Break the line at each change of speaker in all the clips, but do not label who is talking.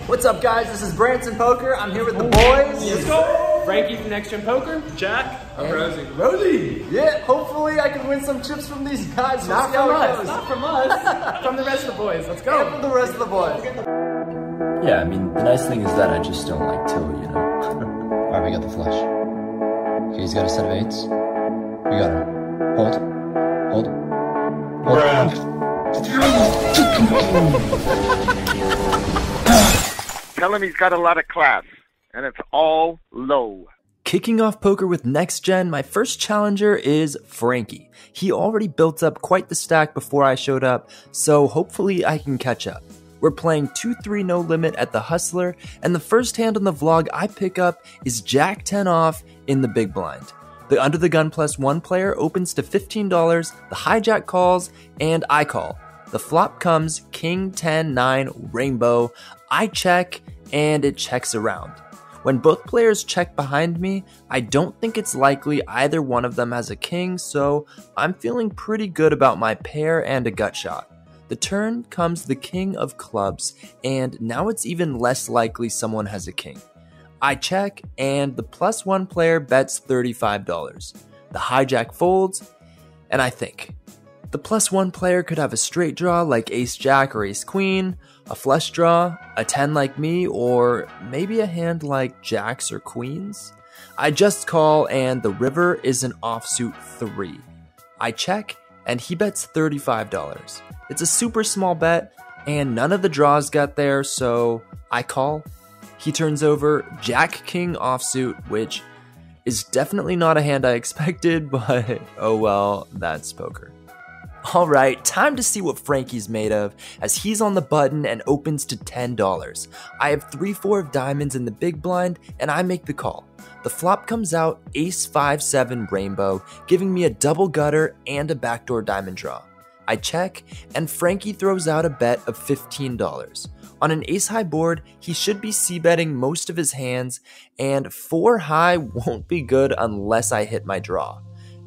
What's up, guys? This is Brantzen Poker. I'm here with the boys.
Let's go! Frankie from Next Gen Poker. Jack. I'm Rosie.
Rosie! Yeah, hopefully I can win some chips from these guys.
Not from us. Not from us. From the rest of the boys. Let's go.
And from the rest of the boys.
Yeah, I mean, the nice thing is that I just don't like till, you know. Alright, we got the flush. Okay, he's got a set of eights. We got him. Hold. Hold. Hold.
Tell him he's got a lot of class, and it's all low.
Kicking off poker with Next Gen, my first challenger is Frankie. He already built up quite the stack before I showed up, so hopefully I can catch up. We're playing 2-3 no limit at the Hustler, and the first hand on the vlog I pick up is Jack 10 off in the big blind. The Under the Gun +1 player opens to $15, the Hijack calls, and I call. The flop comes King 10-9 Rainbow. I check, and it checks around. When both players check behind me, I don't think it's likely either one of them has a king, so I'm feeling pretty good about my pair and a gut shot. The turn comes the king of clubs, and now it's even less likely someone has a king. I check, and the +1 player bets $35. The hijack folds, and I think. The +1 player could have a straight draw like ace-jack or ace-queen, a flush draw, a 10 like me, or maybe a hand like jacks or queens. I just call, and the river is an offsuit 3. I check, and he bets $35. It's a super small bet, and none of the draws got there, so I call. He turns over Jack-King offsuit, which is definitely not a hand I expected, but oh well, that's poker. Alright, time to see what Frankie's made of, as he's on the button and opens to $10. I have 3-4 of diamonds in the big blind, and I make the call. The flop comes out ace-5-7 Rainbow, giving me a double gutter and a backdoor diamond draw. I check, and Frankie throws out a bet of $15. On an ace-high board, he should be c-betting most of his hands, and 4 high won't be good unless I hit my draw.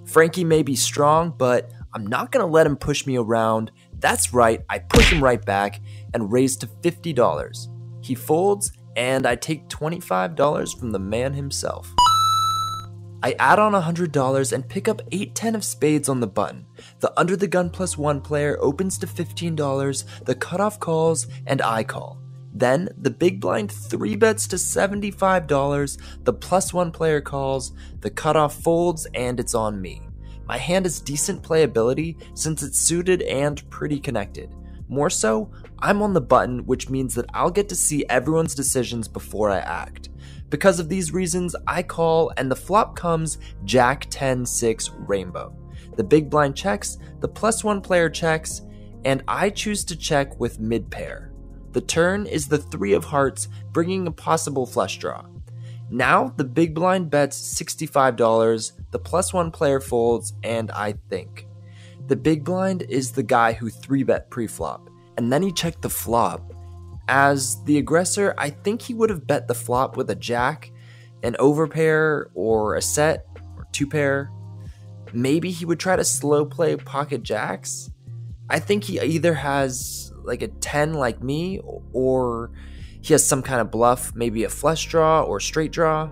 Frankie may be strong, but I'm not going to let him push me around. That's right, I push him right back and raise to $50. He folds, and I take $25 from the man himself. I add on $100 and pick up 8-10 of spades on the button. The Under the Gun +1 player opens to $15, the cutoff calls, and I call. Then, the big blind 3-bets to $75, the +1 player calls, the cutoff folds, and it's on me. My hand has decent playability since it's suited and pretty connected. More so, I'm on the button, which means that I'll get to see everyone's decisions before I act. Because of these reasons, I call, and the flop comes Jack 10-6 Rainbow. The big blind checks, the +1 player checks, and I choose to check with mid-pair. The turn is the 3 of hearts, bringing a possible flush draw. Now, the big blind bets $65, the +1 player folds, and I think. The big blind is the guy who 3-bet pre-flop, and then he checked the flop. As the aggressor, I think he would have bet the flop with a jack, an overpair, or a set, or 2-pair. Maybe he would try to slow play pocket jacks. I think he either has like a 10 like me, or he has some kind of bluff, maybe a flush draw or straight draw.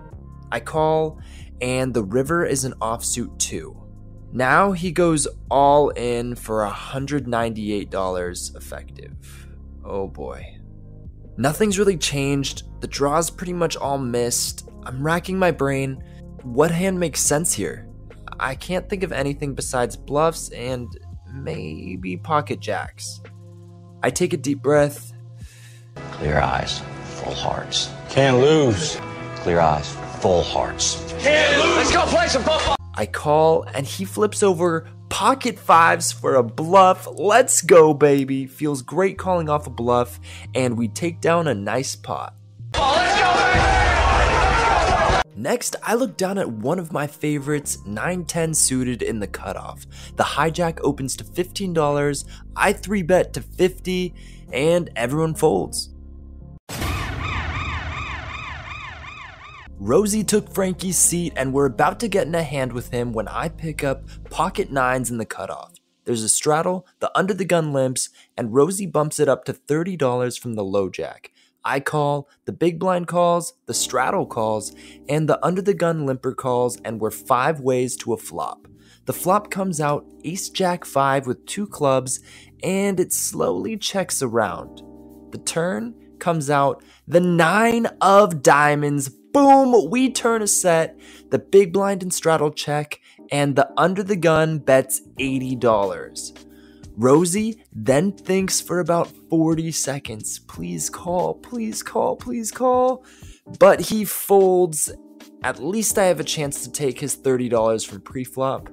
I call, and the river is an offsuit 2. Now he goes all in for $198 effective. Oh boy. Nothing's really changed, the draw's pretty much all missed. I'm racking my brain. What hand makes sense here? I can't think of anything besides bluffs and maybe pocket jacks. I take a deep breath.
Clear eyes, full hearts.
Can't lose.
Clear eyes, full hearts.
Can't lose. Let's go play some football.
I call, and he flips over pocket 5s for a bluff. Let's go, baby. Feels great calling off a bluff, and we take down a nice pot.
Let's go, baby.
Next, I look down at one of my favorites, 9-10 suited in the cutoff. The hijack opens to $15, I 3-bet to $50, and everyone folds. Rosie took Frankie's seat, and we're about to get in a hand with him when I pick up pocket 9s in the cutoff. There's a straddle, the Under the Gun limps, and Rosie bumps it up to $30 from the low jack. I call, the big blind calls, the straddle calls, and the under the gun limper calls, and we're 5 ways to a flop. The flop comes out ace jack 5 with 2 clubs, and it slowly checks around. The turn comes out the 9 of diamonds. Boom, we turn a set, the big blind and straddle check, and the under the gun bets $80. Rosie then thinks for about 40 seconds. Please call, please call, please call. But he folds. At least I have a chance to take his $30 from pre-flop.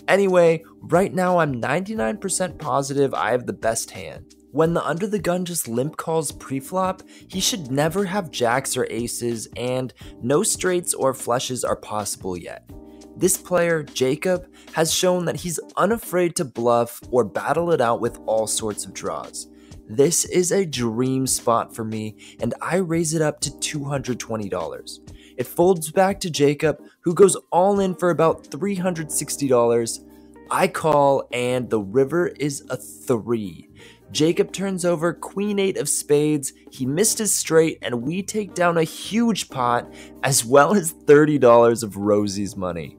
Anyway, right now I'm 99% positive I have the best hand. When the under the gun just limp calls pre-flop, he should never have jacks or aces, and no straights or flushes are possible yet. This player, Jacob, has shown that he's unafraid to bluff or battle it out with all sorts of draws. This is a dream spot for me, and I raise it up to $220. It folds back to Jacob, who goes all in for about $360. I call, and the river is a 3. Jacob turns over queen 8 of spades, he missed his straight, and we take down a huge pot, as well as $30 of Rosie's money.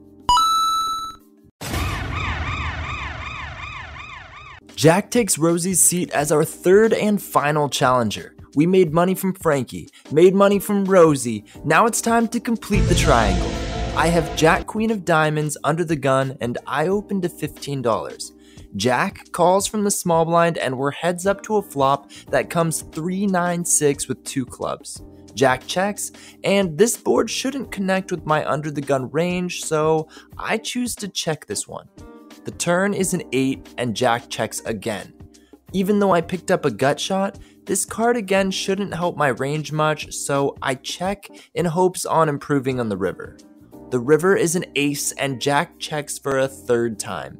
Jack takes Rosie's seat as our third and final challenger. We made money from Frankie, made money from Rosie, now it's time to complete the triangle. I have Jack Queen of diamonds under the gun, and I open to $15. Jack calls from the small blind, and we're heads up to a flop that comes 3-9-6 with 2 clubs. Jack checks, and this board shouldn't connect with my under the gun range, so I choose to check this one. The turn is an 8, and Jack checks again. Even though I picked up a gut shot, this card again shouldn't help my range much, so I check in hopes on improving on the river. The river is an ace, and Jack checks for a 3rd time.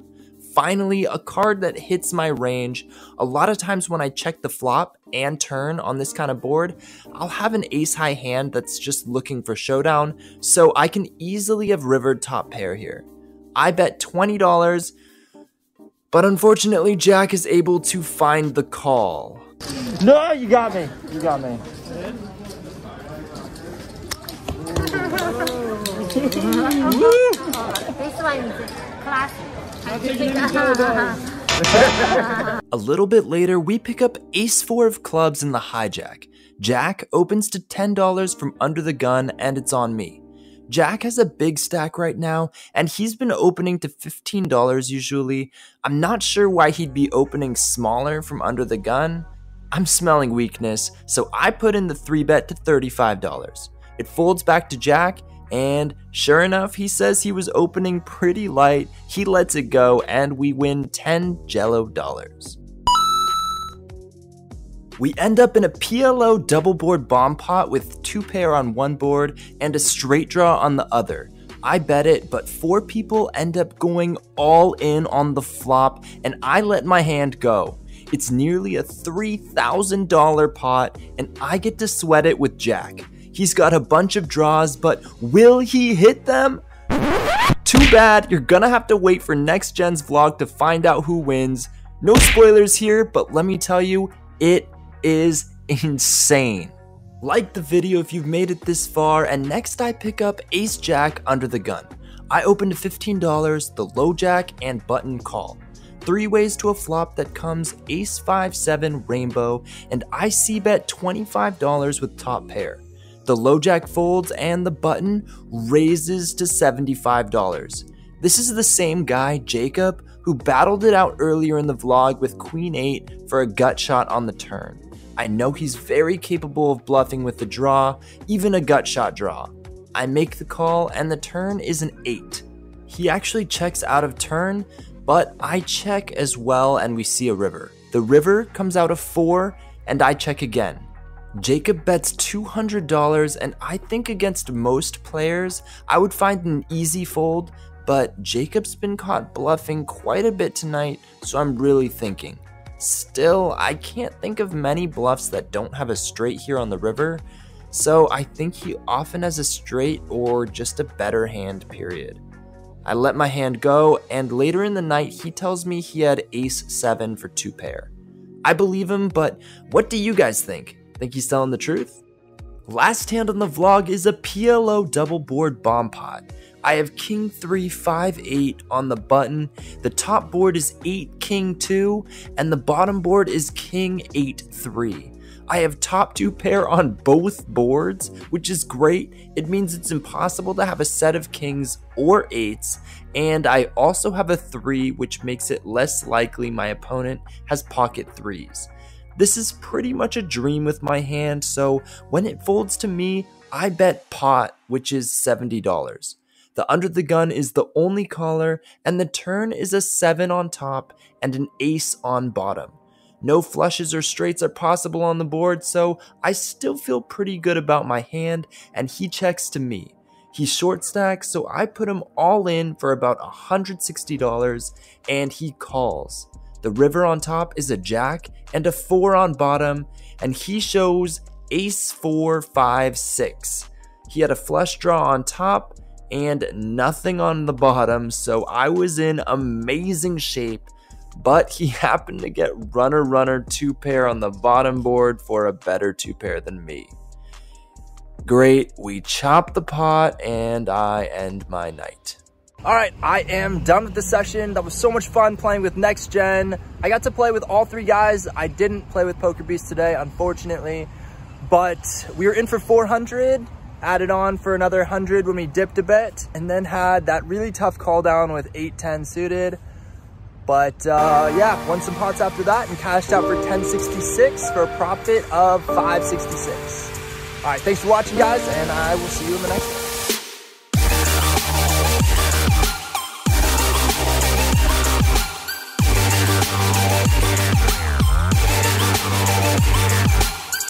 Finally, a card that hits my range. A lot of times when I check the flop and turn on this kind of board, I'll have an ace high hand that's just looking for showdown, so I can easily have rivered top pair here. I bet $20, but unfortunately Jack is able to find the call.
No, you got me. You got me.
This one is classic.
A little bit later, we pick up ace 4 of clubs in the hijack. Jack opens to $10 from under the gun, and it's on me. Jack has a big stack right now, and he's been opening to $15 usually. I'm not sure why he'd be opening smaller from under the gun. I'm smelling weakness, so I put in the 3-bet to $35. It folds back to Jack, and sure enough, he says he was opening pretty light. He lets it go, and we win 10 Jello dollars. We end up in a PLO double board bomb pot with 2 pair on one board and a straight draw on the other. I bet it, but 4 people end up going all in on the flop, and I let my hand go. It's nearly a $3,000 pot, and I get to sweat it with Jack. He's got a bunch of draws, but will he hit them? Too bad, you're gonna have to wait for next gen's vlog to find out who wins. No spoilers here, but let me tell you, it is insane. Like the video if you've made it this far, and next I pick up ace jack under the gun. I open to $15, the low jack, and button call. 3 ways to a flop that comes ace 5-7 rainbow, and I c-bet $25 with top pair. The low jack folds, and the button raises to $75. This is the same guy, Jacob, who battled it out earlier in the vlog with queen 8 for a gut shot on the turn. I know he's very capable of bluffing with the draw, even a gut shot draw. I make the call, and the turn is an 8. He actually checks out of turn, but I check as well, and we see a river. The river comes out a 4, and I check again. Jacob bets $200, and I think against most players, I would find an easy fold, but Jacob's been caught bluffing quite a bit tonight, so I'm really thinking. Still, I can't think of many bluffs that don't have a straight here on the river, so I think he often has a straight or just a better hand, period. I let my hand go, and later in the night he tells me he had ace 7 for 2 pair. I believe him, but what do you guys think? Think he's telling the truth? Last hand on the vlog is a PLO double board bomb pot. I have king 3, 5, 8 on the button. The top board is 8, king 2, and the bottom board is king 8, 3. I have top 2 pair on both boards, which is great. It means it's impossible to have a set of kings or 8s, and I also have a 3, which makes it less likely my opponent has pocket 3s. This is pretty much a dream with my hand, so when it folds to me, I bet pot, which is $70. The under the gun is the only caller, and the turn is a 7 on top and an ace on bottom. No flushes or straights are possible on the board, so I still feel pretty good about my hand, and he checks to me. He short stacks, so I put him all in for about $160, and he calls. The river on top is a jack and a 4 on bottom, and he shows ace 4, 5, 6. He had a flush draw on top and nothing on the bottom, so I was in amazing shape, but he happened to get runner 2 pair on the bottom board for a better 2 pair than me. Great, we chop the pot and I end my night. Alright, I am done with the session. That was so much fun playing with Next Gen. I got to play with all 3 guys. I didn't play with Poker Beast today, unfortunately, but we were in for 400, added on for another 100 when we dipped a bit, and then had that really tough call down with 8-10 suited. But yeah, won some pots after that and cashed out for 1066 for a profit of 566. Alright, thanks for watching, guys, and I will see you in the next one.